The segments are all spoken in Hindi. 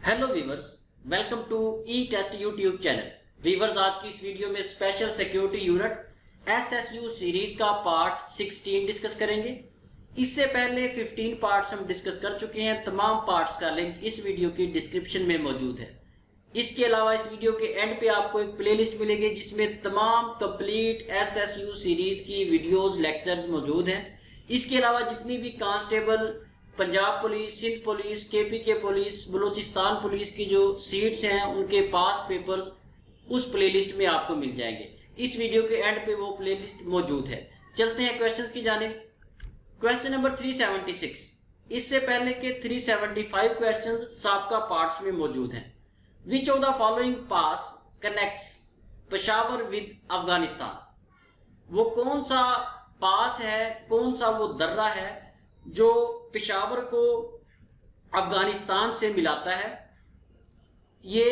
Hello viewers, welcome to E test YouTube channel. Viewers, आज की इस वीडियो में special security unit SSU series का पार्ट 16 डिस्कस करेंगे। इससे पहले 15 पार्ट्स हम डिस्कस कर चुके हैं। तमाम पार्ट्स का लिंक इस वीडियो की डिस्क्रिप्शन में मौजूद है। इसके अलावा इस वीडियो के एंड पे आपको एक प्लेलिस्ट मिलेगी जिसमें तमाम कंप्लीट एसएसयू सीरीज की वीडियोस लेक्चर्स मौजूद हैं। इसके अलावा जितनी भी constable, Punjab police, Sindh police, KPK police, Balochistan police की जो सीट्स हैं उनके पास्ट पेपर्स उस प्लेलिस्ट में आपको मिल जाएंगे। इस वीडियो के एंड पे वो प्लेलिस्ट मौजूद है। चलते हैं क्वेश्चंस की जानिब। Question number 376। इससे पहले के 375 क्वेश्चंस साबका पार्ट्स में मौजूद हैं। Which of the following pass connects Peshawar with Afghanistan. वो कौन सा पास है, कौन सा वो दर्रा है जो पेशावर को अफगानिस्तान से मिलाता है। ये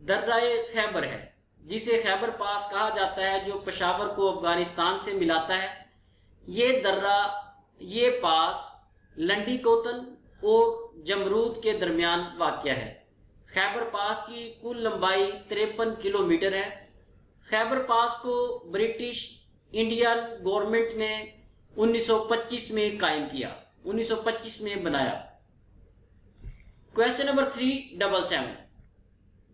दर्रा-ए खैबर है जिसे खैबर पास कहा जाता है, जो पेशावर को अफगानिस्तान से मिलाता है। ये दर्रा, ये पास लंडी कोतल और जमरूद के दरमियान वाक़या है। खैबर पास की कुल लंबाई 53 किलोमीटर है। खैबर पास को ब्रिटिश इंडियन गवर्नमेंट ने 1925 में कायम किया, 1925 में बनाया। Question number 377।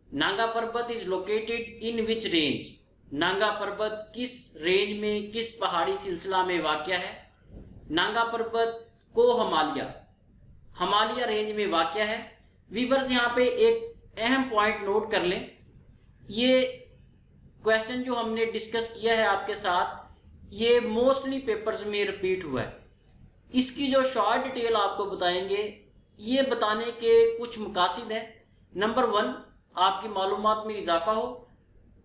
Nanga Parbat is located in which range. Nanga पर्वत किस रेंज में, किस पहाड़ी सिलसिला में वाक़या है। नांगा पर्वत को हिमालय रेंज में वाक़या है। वीवर्स, यहाँ पे एक अहम पॉइंट नोट कर लें। ये क्वेश्चन जो हमने डिस्कस किया है आपके साथ, ये मोस्टली पेपर्स में रिपीट हुआ है। इसकी जो शॉर्ट डिटेल आपको बताएंगे, ये बताने के कुछ मकासद हैं। नंबर 1, आपकी मालूमात में इजाफा हो,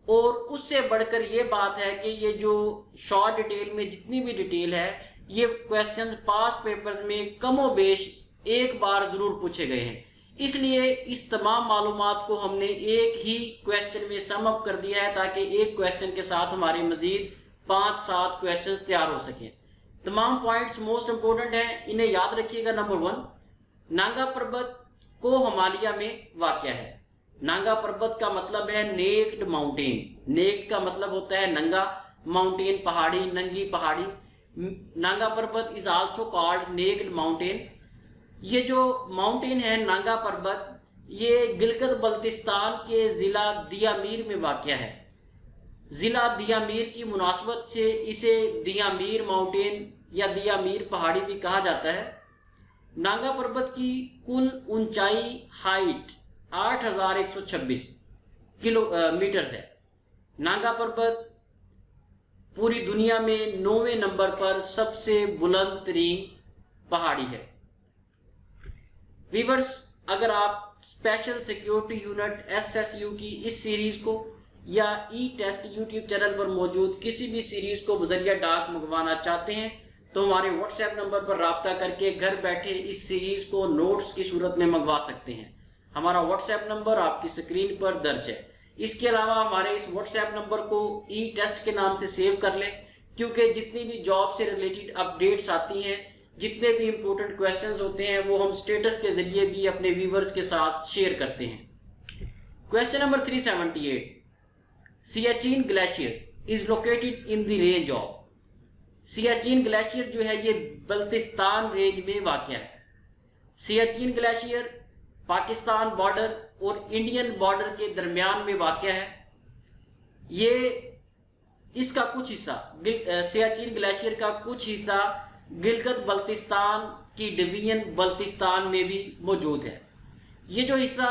और उससे बढ़कर ये बात है कि ये जो शॉर्ट डिटेल में जितनी भी डिटेल है, ये क्वेश्चन पास्ट पेपर्स में कमो बेश एक बार जरूर पूछे गए हैं। इसलिए इस तमाम मालूमात को हमने एक ही क्वेश्चन में सम अप कर दिया है ताकि एक क्वेश्चन के साथ हमारे मजीद 5-7 क्वेश्चन तैयार हो सके। तमाम पॉइंट्स मोस्ट इंपोर्टेंट हैं, इन्हें याद रखिएगा। नंबर 1, नांगा पर्वत को हिमालय में वाक़या है। नांगा पर्वत का मतलब है नेक्ड माउंटेन। नेक्ड का मतलब होता है नंगा, माउंटेन पहाड़ी, नंगी पहाड़ी। Nanga Parbat is also called naked mountain. ये जो माउंटेन है नांगा पर्वत, ये गिलगित बल्तिस्तान के जिला दियामीर में वाक़या है। जिला दियामीर की मुनासबत से इसे दियामीर माउंटेन या दियामीर पहाड़ी भी कहा जाता है। नांगा पर्वत की कुल ऊंचाई हाइट 8126 किलोमीटर है। नांगा पर्वत पूरी दुनिया में 9वें नंबर पर सबसे बुलंद तरीन पहाड़ी है। वीवर्स, अगर आप स्पेशल सिक्योरिटी यूनिट एसएसयू की इस सीरीज को या ई टेस्ट यूट्यूब चैनल पर मौजूद किसी भी सीरीज को बजरिया डाक मंगवाना चाहते हैं तो हमारे व्हाट्सएप नंबर पर राब्ता करके घर बैठे इस सीरीज को नोट्स की सूरत में मंगवा सकते हैं। हमारा व्हाट्सएप नंबर आपकी स्क्रीन पर दर्ज है। इसके अलावा हमारे इस व्हाट्सएप नंबर को ई टेस्ट के नाम से सेव कर लें, क्योंकि जितनी भी जॉब से रिलेटेड अपडेट्स आती हैं, जितने भी इंपॉर्टेंट क्वेश्चंस होते हैं, वो हम स्टेटस के जरिए भी अपने व्यूवर्स के साथ शेयर करते हैं। Question number 378। Siachen glacier is located in the range of. Siachen glacier जो है ये बल्तिस्तान रेंज में वाक़या है। सियाचिन ग्लेशियर पाकिस्तान बॉर्डर और इंडियन बॉर्डर के दरमियान में वाक़या है। ये इसका कुछ हिस्सा, सियाचिन ग्लेशियर का कुछ हिस्सा गिलगित बल्तिस्तान की डिवीजन बल्तिस्तान में भी मौजूद है। ये जो हिस्सा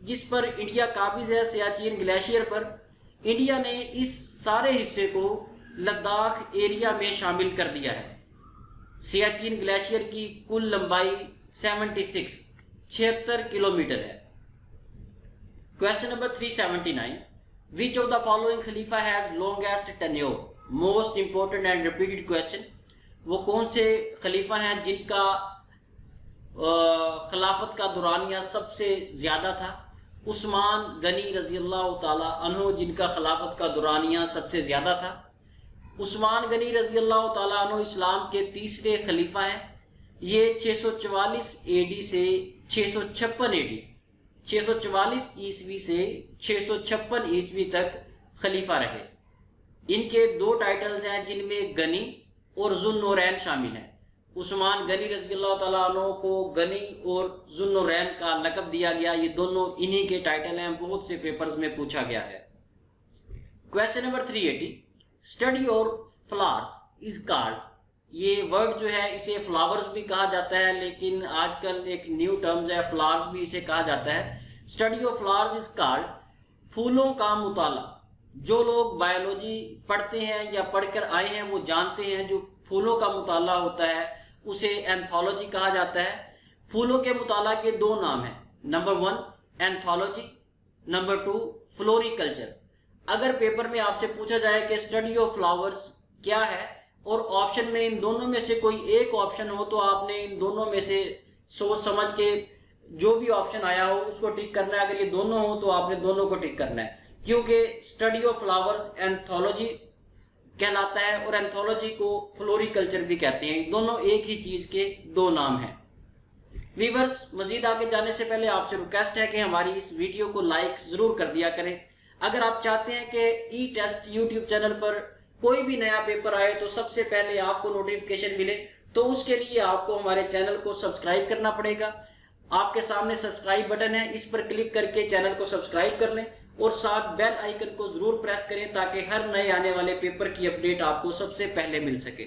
जिस पर इंडिया काबिज है सियाचिन ग्लेशियर पर, इंडिया ने इस सारे हिस्से को लद्दाख एरिया में शामिल कर दिया है। सियाचिन ग्लेशियर की कुल लंबाई 76 किलोमीटर है। Question number 379। Which of the following Khalifa has longest tenure. Most important and repeated question. वो कौन से खलीफा हैं जिनका खिलाफत का दुरानिया सबसे ज्यादा था। उस्मान गनी रजी अल्लाह ताला अन्हो जिनका खिलाफत का दुरानिया सबसे ज्यादा था। उस्मान गनी रजी अल्लाह ताला अन्हो इस्लाम के तीसरे खलीफा हैं। ये 644 AD से 656 AD 644 ईस्वी से 656 ईस्वी तक खलीफा रहे। इनके दो टाइटल्स हैं जिनमें गनी और जुन्नूरैन शामिल हैं। उस्मान गनी रज़ियल्लाहु ताला अन्हु को गनी और जुन्नूरैन का लक़ब दिया गया। ये दोनों इन्हीं के टाइटल हैं, बहुत से पेपर्स में पूछा गया है। क्वेश्चन नंबर 380, स्टडी और फ्लावर्स इज कॉल्ड, ये वर्ड जो है इसे फ्लावर्स भी कहा जाता है, लेकिन आजकल एक न्यू टर्म्स है, फ्लावर्स भी इसे कहा जाता है। Study of flowers is called, फूलों का मुताला। जो लोग बायोलॉजी पढ़ते हैं या पढ़कर आए हैं वो जानते हैं, जो फूलों का मुताला होता है उसे एंथोलॉजी कहा जाता है। फूलों के मुताला के दो नाम हैं, नंबर 1 एंथोलॉजी, नंबर 2 फ्लोरिकल्चर। अगर पेपर में आपसे पूछा जाए कि स्टडी ऑफ फ्लावर्स क्या है और ऑप्शन में इन दोनों में से कोई एक ऑप्शन हो, तो आपने इन दोनों में से सोच समझ के जो भी ऑप्शन आया हो उसको टिक करना है। अगर ये दोनों हो तो आपने दोनों को टिक करना है, क्योंकि स्टडी ऑफ फ्लावर्स एंथोलॉजी कहलाता है और एंथोलॉजी को फ्लोरिकल्चर भी कहते हैं। दोनों एक ही चीज के दो नाम हैं। व्यूअर्स, मजीद आगे जाने से पहले आपसे रिक्वेस्ट है कि हमारी इस वीडियो को लाइक जरूर कर दिया करें। अगर आप चाहते हैं कि ई टेस्ट यूट्यूब चैनल पर कोई भी नया पेपर आए तो सबसे पहले आपको नोटिफिकेशन मिले, तो उसके लिए आपको हमारे चैनल को सब्सक्राइब करना पड़ेगा। आपके सामने सब्सक्राइब बटन है, इस पर क्लिक करके चैनल को सब्सक्राइब कर लें और साथ बेल आइकन को जरूर प्रेस करें ताकि हर नए आने वाले पेपर की अपडेट आपको सबसे पहले मिल सके।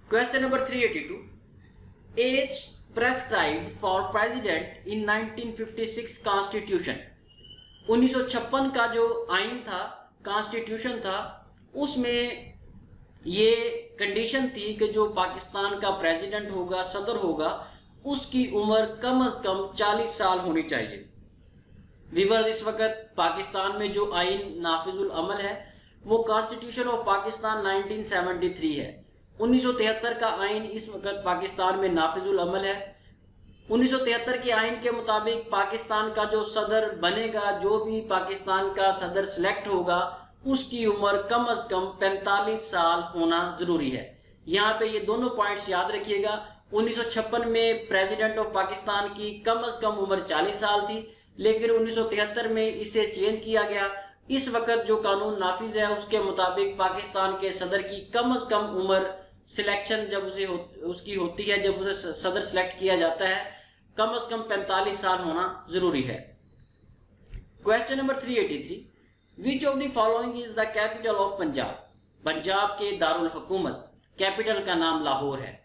Question number 382, as prescribed for president in 1956 constitution. 1956 का जो आइन था, कॉन्स्टिट्यूशन था, उसमें ये कंडीशन थी कि जो पाकिस्तान का प्रेसिडेंट होगा, सदर होगा, उसकी उम्र कम से कम 40 साल होनी चाहिए। व्यूअर्स, इस वक्त पाकिस्तान में जो आइन नाफिजुल अमल है वो कॉन्स्टिट्यूशन ऑफ पाकिस्तान 1973 है। 1973 का आइन इस वक्त पाकिस्तान में नाफिजुल अमल है। 1973 के आइन के मुताबिक पाकिस्तान का जो सदर बनेगा, जो भी पाकिस्तान का सदर सिलेक्ट होगा, उसकी उम्र कम से कम 45 साल होना जरूरी है। यहाँ पे ये दोनों पॉइंट्स याद रखिएगा। 1956 में प्रेसिडेंट ऑफ पाकिस्तान की कम से कम उम्र 40 साल थी, लेकिन 1973 में इसे चेंज किया गया। इस वक्त जो कानून नाफिज है उसके मुताबिक पाकिस्तान के सदर की कम से कम उम्र सिलेक्शन जब उसकी होती है, जब उसे सदर सिलेक्ट किया जाता है, कम से कम 45 साल होना जरूरी है। Question number 383, which of the following is the capital of Punjab. Punjab के दारुल हुकूमत कैपिटल का नाम लाहौर है।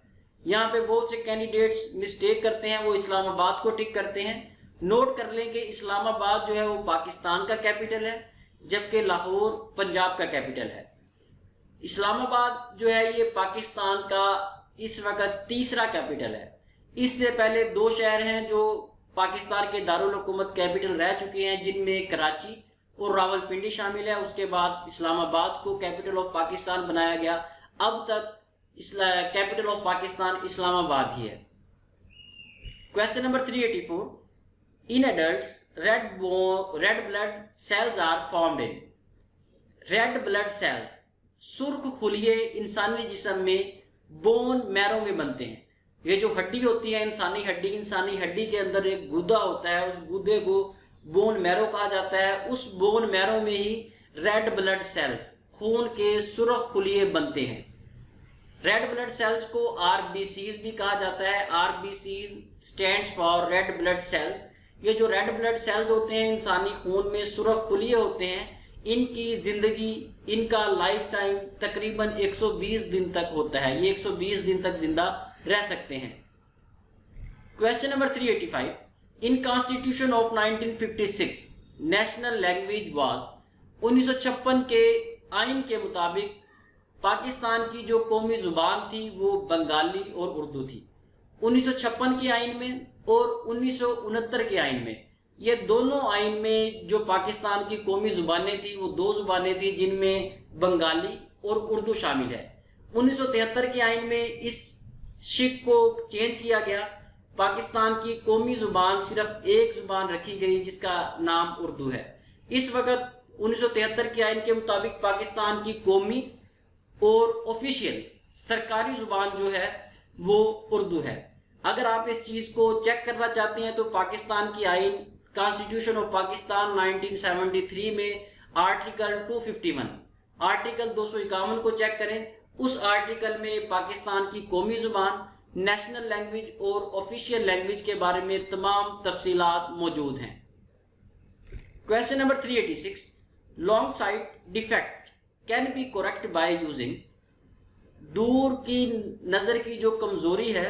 यहाँ पे बहुत से कैंडिडेट्स मिस्टेक करते हैं, वो इस्लामाबाद को टिक करते हैं। नोट कर लें कि इस्लामाबाद जो है वो पाकिस्तान का कैपिटल है, जबकि लाहौर पंजाब का कैपिटल है। इस्लामाबाद जो है ये पाकिस्तान का इस वक्त तीसरा कैपिटल है। इससे पहले दो शहर हैं जो पाकिस्तान के दारुल हुकूमत कैपिटल रह चुके हैं, जिनमें कराची और रावलपिंडी शामिल है। उसके बाद इस्लामाबाद को कैपिटल ऑफ पाकिस्तान बनाया गया। अब तक कैपिटल ऑफ पाकिस्तान इस्लामाबाद ही है। Question number 384, in adults red blood cells are formed in. Red blood cells, सुर्ख खुलिये इंसानी जिस्म में बोन मैरो में बनते हैं। ये जो हड्डी होती है इंसानी हड्डी के अंदर एक गुदा होता है, उस गुदे को बोन मैरो कहा जाता है। उस बोन मैरो में ही रेड ब्लड सेल्स, खून के सुर्ख खुलिये बनते हैं। रेड ब्लड सेल्स को आरबीसीज भी कहा जाता है। RBCs stands for red blood sales. ये जो रेड ब्लड सेल्स होते हैं इंसानी खून में सुर्ख खुलिये होते हैं, इनकी जिंदगी, इनका लाइफ टाइम तकरीबन 120 दिन तक होता है। ये 120 दिन तक जिंदा रह सकते हैं। Question number 385, in constitution of 1956 national language was. 1956 के आइन के मुताबिक पाकिस्तान की जो कौमी जुबान थी वो बंगाली और उर्दू थी। 1956 के आइन में और 1969 के आइन में, ये दोनों आइन में जो पाकिस्तान की कौमी जुबानें थी वो दो जुबानें थी, जिनमें बंगाली और उर्दू शामिल है। 1973 के आइन में इस शिक को चेंज किया गया। पाकिस्तान की कौमी जुबान सिर्फ एक जुबान रखी गई जिसका नाम उर्दू है। इस वक्त 1973 के आइन के मुताबिक पाकिस्तान की कौमी और ऑफिशियल सरकारी जुबान जो है वो उर्दू है। अगर आप इस चीज को चेक करना चाहते हैं तो पाकिस्तान की आइन कॉन्स्टिट्यूशन ऑफ पाकिस्तान 1973 में आर्टिकल 251, आर्टिकल 251 को चेक करें। उस आर्टिकल में पाकिस्तान की कौमी जुबान, नेशनल लैंग्वेज और ऑफिशियल लैंग्वेज के बारे में तमाम तफसीलात मौजूद हैं। Question number 386, long site defect can be correct by using. दूर की नजर की जो कमजोरी है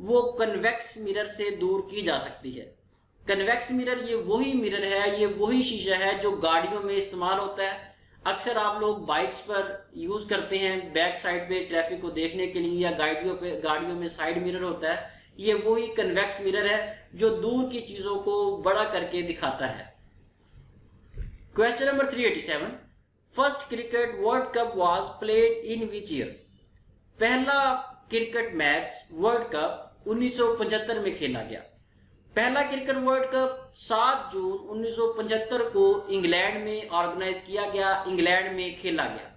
वो कन्वेक्स मिरर से दूर की जा सकती है। कन्वेक्स मिरर ये वही मिरर है, ये वही शीशा है जो गाड़ियों में इस्तेमाल होता है। अक्सर आप लोग बाइक्स पर यूज करते हैं बैक साइड पे ट्रैफिक को देखने के लिए, या गाड़ियों में साइड मिरर होता है। ये वही कन्वेक्स मिरर है जो दूर की चीजों को बड़ा करके दिखाता है। Question number 387, first cricket world cup was played in which year. पहला क्रिकेट मैच वर्ल्ड कप 1975 में खेला गया। पहला क्रिकेट वर्ल्ड कप 7 जून 1975 को इंग्लैंड में ऑर्गेनाइज किया गया, इंग्लैंड में खेला गया।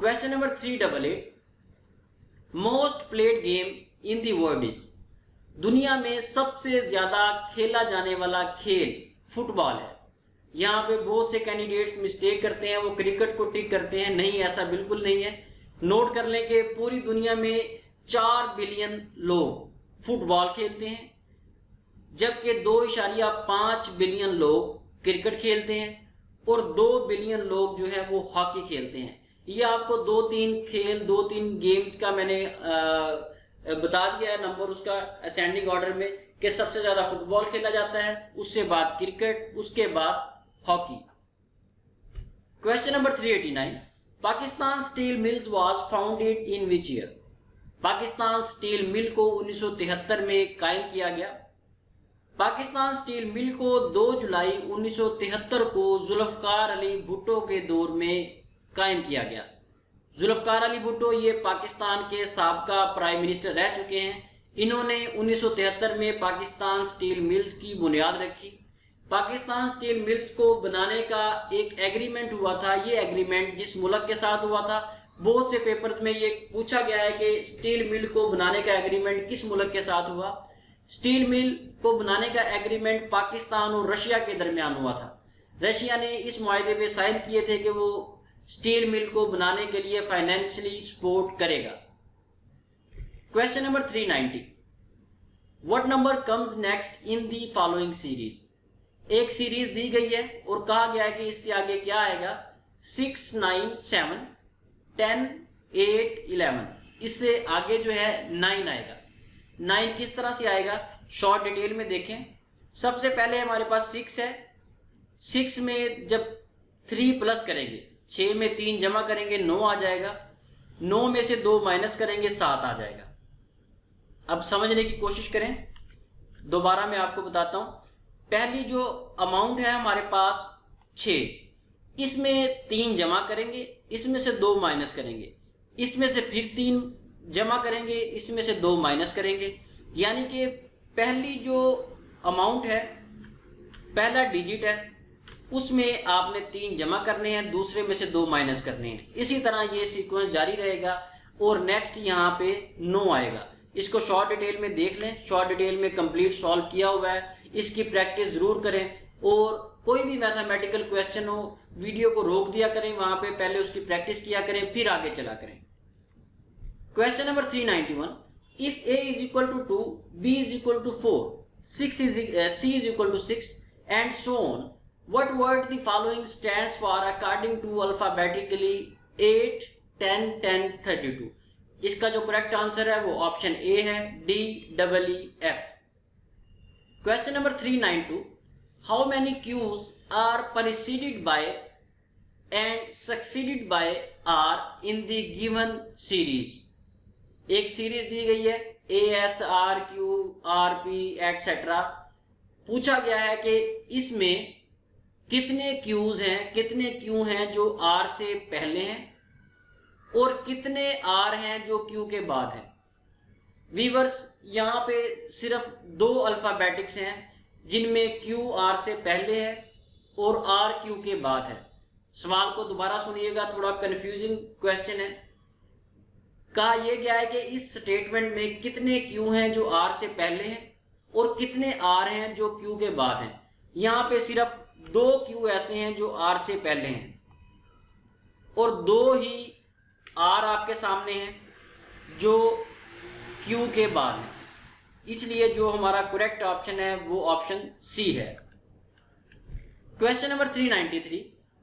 Question number 388, most played game in the world is. दुनिया में सबसे ज्यादा खेला जाने वाला खेल फुटबॉल है। यहाँ पे बहुत से कैंडिडेट्स मिस्टेक करते हैं, वो क्रिकेट को टिक करते हैं। नहीं, ऐसा बिल्कुल नहीं है। नोट कर लें कि पूरी दुनिया में 4 बिलियन लोग फुटबॉल खेलते हैं, जबकि 2.5 बिलियन लोग क्रिकेट खेलते हैं और 2 बिलियन लोग जो है वो हॉकी खेलते हैं। ये आपको 2-3 गेम्स का मैंने बता दिया है नंबर उसका असेंडिंग ऑर्डर में, कि सबसे ज्यादा फुटबॉल खेला जाता है, उससे बाद क्रिकेट, उसके बाद hockey. Question number 389, Pakistan steel mills was founded in which year. Pakistan steel mill को 1973 में कायम किया गया। पाकिस्तान स्टील मिल को 2 जुलाई 1973 को जुल्फकार अली भुट्टो के दौर में कायम किया गया। जुल्फकार अली भुट्टो ये पाकिस्तान के साबका प्राइम मिनिस्टर रह चुके हैं। इन्होंने 1973 में पाकिस्तान स्टील मिल्स की बुनियाद रखी। पाकिस्तान स्टील मिल्स को बनाने का एक एग्रीमेंट हुआ था। ये एग्रीमेंट जिस मुल्क के साथ हुआ था, बहुत से पेपर्स में ये पूछा गया है कि स्टील मिल को बनाने का एग्रीमेंट किस मुल्क के साथ हुआ। स्टील मिल को बनाने का एग्रीमेंट पाकिस्तान और रशिया के दरमियान हुआ था। रशिया ने इस मुआहदे पे साइन किए थे कि वो स्टील मिल को बनाने के लिए फाइनेंशियली सपोर्ट करेगा। Question number 390, what number comes next in the following series. एक सीरीज दी गई है और कहा गया है कि इससे आगे क्या आएगा। 6, 9, 7, 10, 8, 11, इससे आगे जो है 9 आएगा। 9 किस तरह से आएगा, शॉर्ट डिटेल में देखें। सबसे पहले हमारे पास 6 है। 6 में जब 3 प्लस करेंगे, 6 में 3 जमा करेंगे 9 आ जाएगा। 9 में से 2 माइनस करेंगे 7 आ जाएगा। अब समझने की कोशिश करें, दोबारा मैं आपको बताता हूं। पहली जो अमाउंट है हमारे पास 6, इसमें 3 जमा करेंगे, इसमें से 2 माइनस करेंगे, इसमें से फिर 3 जमा करेंगे, इसमें से 2 माइनस करेंगे। यानी कि पहली जो अमाउंट है, पहला डिजिट है, उसमें आपने 3 जमा करने हैं, दूसरे में से 2 माइनस करने हैं। इसी तरह ये सीक्वेंस जारी रहेगा और नेक्स्ट यहाँ पे 9 आएगा। इसको शॉर्ट डिटेल में देख लें, शॉर्ट डिटेल में कंप्लीट सॉल्व किया हुआ है। इसकी प्रैक्टिस जरूर करें और कोई भी मैथमेटिकल क्वेश्चन हो वीडियो को रोक दिया करें, वहां पे पहले उसकी प्रैक्टिस किया करें, फिर आगे चला करें। Question number 391, if a is equal to 2, b is equal to 4, c is equal to 6 and so on, what word the following stands for according to alphabetically 8, 10, 10, 32। इसका जो करेक्ट आंसर है वो ऑप्शन ए है, DEEF। Question number 392, how many Qs are preceded by and succeeded by R in the given series. एक सीरीज दी गई है AS, RQ, RP एक्सेट्रा। पूछा गया है कि इसमें कितने क्यूज हैं, कितने क्यू हैं जो R से पहले हैं और कितने R हैं जो Q के बाद हैं। वीवर्स, यहाँ पे सिर्फ 2 अल्फाबेटिक्स हैं जिनमें Q R से पहले है और R Q के बाद है। सवाल को दोबारा सुनिएगा, थोड़ा कंफ्यूजिंग क्वेश्चन है। कहा यह गया है कि इस स्टेटमेंट में कितने Q हैं जो R से पहले हैं और कितने आर हैं जो क्यू के बाद हैं। यहाँ पे सिर्फ 2 क्यू ऐसे हैं जो आर से पहले हैं और 2 ही आर आपके सामने हैं जो क्यू के बाद हैं। इसलिए जो हमारा करेक्ट ऑप्शन है वो ऑप्शन सी है। Question number 393,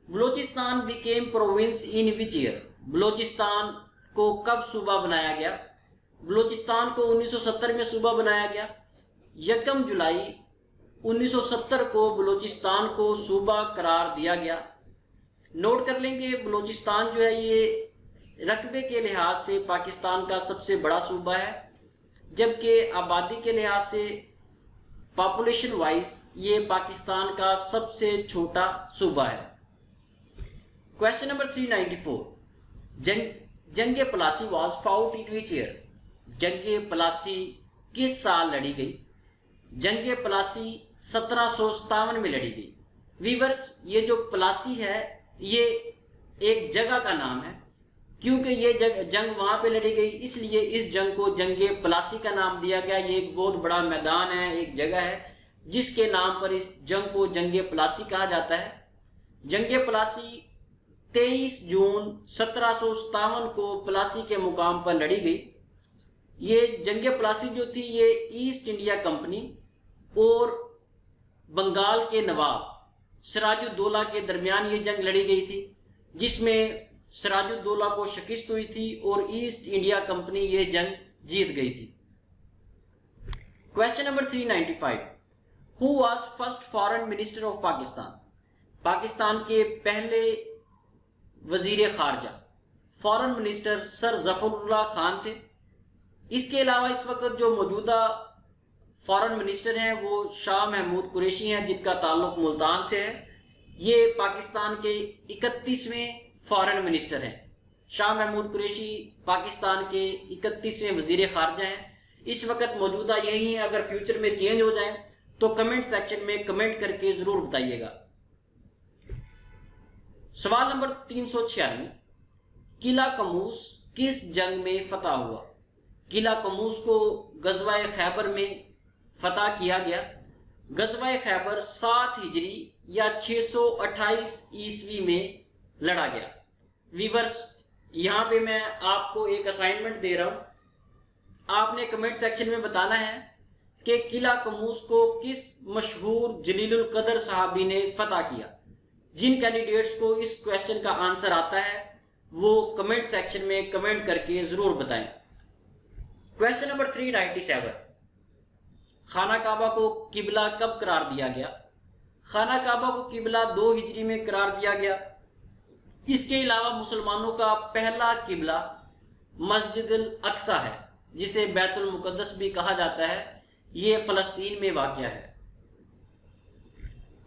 Balochistan became province in which year? Balochistan को कब सूबा बनाया गया? बलूचिस्तान को 1970 में सूबा बनाया गया। 1 जुलाई 1970 को बलूचिस्तान को सूबा करार दिया गया। नोट कर लेंगे, बलूचिस्तान जो है ये रकबे के लिहाज से पाकिस्तान का सबसे बड़ा सूबा है, जबकि आबादी के लिहाज से पॉपुलेशन वाइज ये पाकिस्तान का सबसे छोटा सूबा है। क्वेश्चन नंबर 394, जंगे Plassey was fought in which year? जंगे प्लासी किस साल लड़ी गई? जंगे प्लासी 1757 में लड़ी गई। वीवर्स, ये जो प्लासी है ये एक जगह का नाम है, क्योंकि ये जंग वहां पे लड़ी गई इसलिए इस जंग को जंगे प्लासी का नाम दिया गया। ये एक बहुत बड़ा मैदान है, एक जगह है जिसके नाम पर इस जंग को जंगे प्लासी कहा जाता है। जंगे प्लासी 23 जून 1757 को प्लासी के मुकाम पर लड़ी गई। ये जंगे प्लासी जो थी ये ईस्ट इंडिया कंपनी और बंगाल के नवाब सिराजुद्दौला के दरमियान ये जंग लड़ी गई थी, जिसमें सिराजुद्दौला को शिकस्त हुई थी और ईस्ट इंडिया कंपनी ये जंग जीत गई थी। Question number 395, who was first foreign minister of Pakistan? Pakistan के पहले वजीर खारजा foreign minister sir Zafarullah Khan थे। इसके अलावा इस वक्त जो मौजूदा फॉरेन मिनिस्टर हैं वो शाह महमूद कुरैशी हैं, जिनका ताल्लुक मुल्तान से है। ये पाकिस्तान के 31वें फॉरेन मिनिस्टर हैं। शाह महमूद कुरैशी पाकिस्तान के 31वें वजीर खारजा हैं। इस वक्त मौजूदा यही है, अगर फ्यूचर में चेंज हो जाए तो कमेंट सेक्शन में कमेंट करके जरूर बताइएगा। सवाल नंबर 396, किला कमूस किस जंग में फतह हुआ? किला कमूस को गजवाए खैबर में फतह किया गया। गजवाए खैबर 7 हिजरी या 628 ईस्वी में लड़ा गया। वीवर्स, यहाँ पे मैं आपको एक असाइनमेंट दे रहा हूं, आपने कमेंट सेक्शन में बताना है कि किला कमूस को किस मशहूर जलीलुल कदर सहाबी ने फतह किया। जिन कैंडिडेट्स को इस क्वेश्चन का आंसर आता है वो कमेंट सेक्शन में कमेंट करके जरूर बताएं। क्वेश्चन नंबर 397, खाना काबा को किबला कब करार दिया गया? खाना काबा को किबला 2 हिजरी में करार दिया गया। इसके अलावा मुसलमानों का पहला किबला मस्जिद अल अक्सा है, जिसे बैतुल मुकद्दस भी कहा जाता है। ये फलस्तीन में वाक़या है।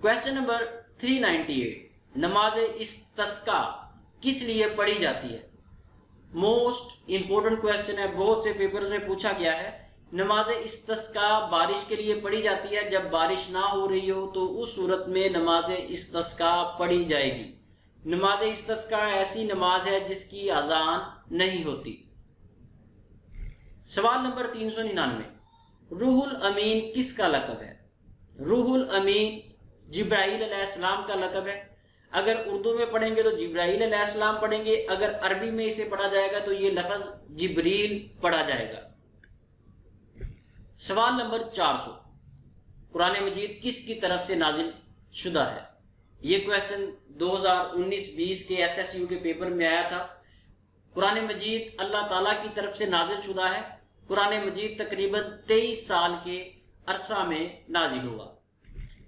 क्वेश्चन नंबर 398, नमाज इस्तिस्का किस लिए पढ़ी जाती है? मोस्ट इंपोर्टेंट क्वेश्चन है, बहुत से पेपर्स में पूछा गया है। नमाज इस्तिस्का बारिश के लिए पढ़ी जाती है। जब बारिश ना हो रही हो तो उस सूरत में नमाज इस्तिस्का पढ़ी जाएगी। नमाज इस्तिस्का ऐसी नमाज है जिसकी अजान नहीं होती। सवाल नंबर 399, रूहुल अमीन किसका लक़ब है? रूहुल अमीन जिब्राईल अलैहिस्सलाम का लक़ब है। अगर उर्दू में पढ़ेंगे तो जिब्राईल अलैहिस्सलाम पढ़ेंगे, अगर अरबी में इसे पढ़ा जाएगा तो ये लफ्ज़ जिब्रील पढ़ा जाएगा। सवाल नंबर 400, कुरान मजीद किसकी तरफ से नाजिल शुदा है? ये क्वेश्चन 2019-20 के SSU के पेपर में आया था। कुरान मजीद अल्लाह ताला की तरफ से नाजिल शुदा है। कुरान मजीद तकरीबन 23 साल के अरसा में नाजिल हुआ।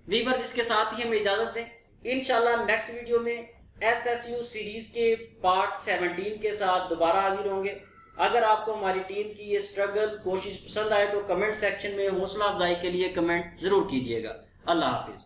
वीवर, जिसके साथ ही हमें इजाजत दें। इंशाल्लाह नेक्स्ट वीडियो में SSU सीरीज के पार्ट 17 के साथ दोबारा हाजिर होंगे। अगर आपको हमारी टीम की ये स्ट्रगल कोशिश पसंद आए तो कमेंट सेक्शन में हौसला अफजाई के लिए कमेंट जरूर कीजिएगा। अल्लाह हाफिज।